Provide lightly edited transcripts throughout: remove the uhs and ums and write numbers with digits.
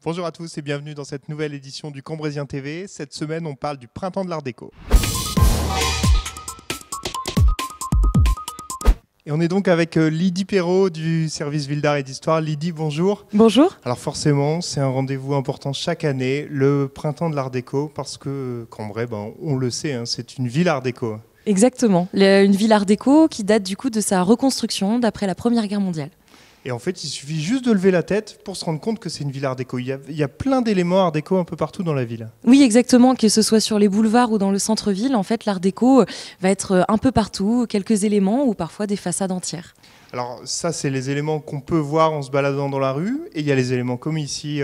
Bonjour à tous et bienvenue dans cette nouvelle édition du Cambrésien TV. Cette semaine, on parle du printemps de l'Art déco. Et on est donc avec Lydie Perrault du service Ville d'Art et d'Histoire. Lydie, bonjour. Bonjour. Alors forcément, c'est un rendez-vous important chaque année, le printemps de l'Art déco, parce que Cambrai, on le sait, c'est une ville Art déco. Exactement, une ville Art déco qui date du coup de sa reconstruction d'après la Première Guerre mondiale. Et en fait, il suffit juste de lever la tête pour se rendre compte que c'est une ville Art déco. Il y a plein d'éléments Art déco un peu partout dans la ville. Oui, exactement, que ce soit sur les boulevards ou dans le centre-ville, en fait, l'Art déco va être un peu partout, quelques éléments ou parfois des façades entières. Alors ça, c'est les éléments qu'on peut voir en se baladant dans la rue. Et il y a les éléments comme ici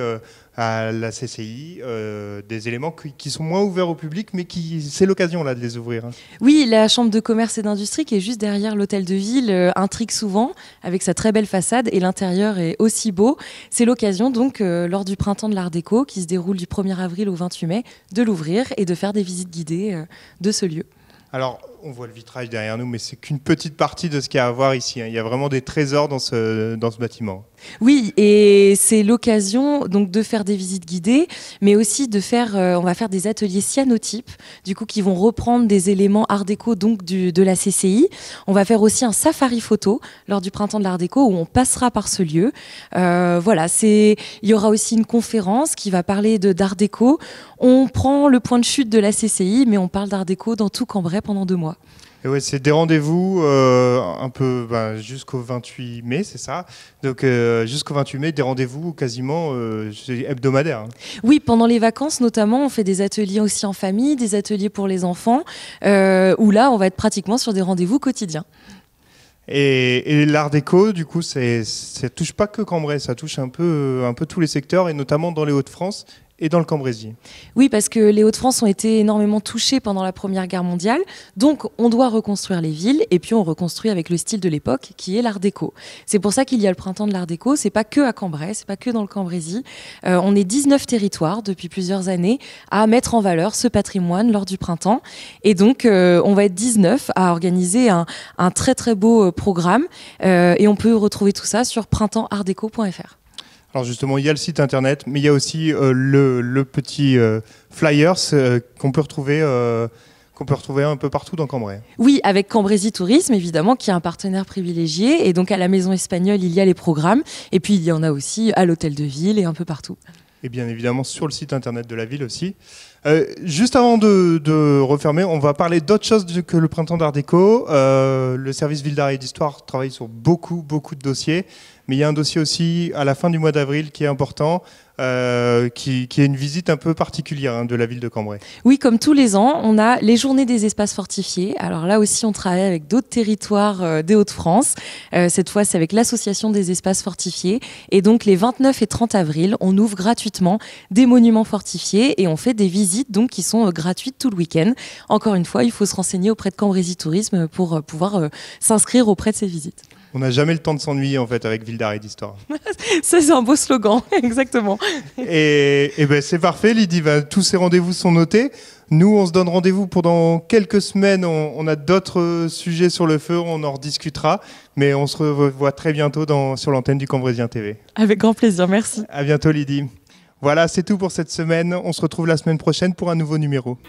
à la CCI, des éléments qui sont moins ouverts au public, mais c'est l'occasion là de les ouvrir. Oui, la chambre de commerce et d'industrie qui est juste derrière l'hôtel de ville intrigue souvent avec sa très belle façade et l'intérieur est aussi beau. C'est l'occasion donc lors du printemps de l'Art déco qui se déroule du 1er avril au 28 mai de l'ouvrir et de faire des visites guidées de ce lieu. Alors, on voit le vitrage derrière nous, mais c'est qu'une petite partie de ce qu'il y a à voir ici. Il y a vraiment des trésors dans ce bâtiment. Oui, et c'est l'occasion donc de faire des visites guidées, mais aussi de faire, on va faire des ateliers cyanotypes, du coup qui vont reprendre des éléments Art déco donc de la CCI. On va faire aussi un safari photo lors du printemps de l'Art déco où on passera par ce lieu. Voilà, il y aura aussi une conférence qui va parler d'Art déco. On prend le point de chute de la CCI, mais on parle d'Art déco dans tout Cambrai pendant 2 mois. Et ouais, c'est des rendez-vous un peu jusqu'au 28 mai, c'est ça. Donc jusqu'au 28 mai, des rendez-vous quasiment hebdomadaires. Oui, pendant les vacances notamment, on fait des ateliers aussi en famille, des ateliers pour les enfants, où là, on va être pratiquement sur des rendez-vous quotidiens. Et l'Art déco, du coup, ça touche pas que Cambrai, ça touche un peu tous les secteurs, et notamment dans les Hauts-de-France et dans le Cambrésis. Oui, parce que les Hauts-de-France ont été énormément touchés pendant la Première Guerre mondiale, donc on doit reconstruire les villes, et puis on reconstruit avec le style de l'époque, qui est l'Art déco. C'est pour ça qu'il y a le printemps de l'Art déco, c'est pas que à Cambrai, c'est pas que dans le Cambrésis. On est 19 territoires depuis plusieurs années à mettre en valeur ce patrimoine lors du printemps, et donc on va être 19 à organiser un très très beau programme, et on peut retrouver tout ça sur printempsartdeco.fr. Alors justement, il y a le site internet, mais il y a aussi le petit flyers qu'on peut retrouver un peu partout dans Cambrai. Oui, avec Cambrésis Tourisme, évidemment, qui est un partenaire privilégié. Et donc, à la Maison Espagnole, il y a les programmes. Et puis, il y en a aussi à l'Hôtel de Ville et un peu partout. Et bien évidemment, sur le site internet de la ville aussi. Juste avant de refermer, on va parler d'autre chose que le printemps d'Art déco. Le service Ville d'Art et d'Histoire travaille sur beaucoup de dossiers. Mais il y a un dossier aussi à la fin du mois d'avril qui est important, qui est une visite un peu particulière de la ville de Cambrai. Oui, comme tous les ans, on a les journées des espaces fortifiés. Alors là aussi, on travaille avec d'autres territoires des Hauts-de-France. Cette fois, c'est avec l'association des espaces fortifiés. Et donc, les 29 et 30 avril, on ouvre gratuitement des monuments fortifiés et on fait des visites donc, qui sont gratuites tout le week-end. Encore une fois, il faut se renseigner auprès de Cambrésis Tourisme pour pouvoir s'inscrire auprès de ces visites. On n'a jamais le temps de s'ennuyer en fait avec Ville d'Art et d'Histoire. Ça, c'est un beau slogan, exactement. Et c'est parfait, Lydie. Tous ces rendez-vous sont notés. Nous, on se donne rendez-vous pour dans quelques semaines. On a d'autres sujets sur le feu, on en rediscutera. Mais on se revoit très bientôt sur l'antenne du Cambrésien TV. Avec grand plaisir, merci. À bientôt, Lydie. Voilà, c'est tout pour cette semaine. On se retrouve la semaine prochaine pour un nouveau numéro.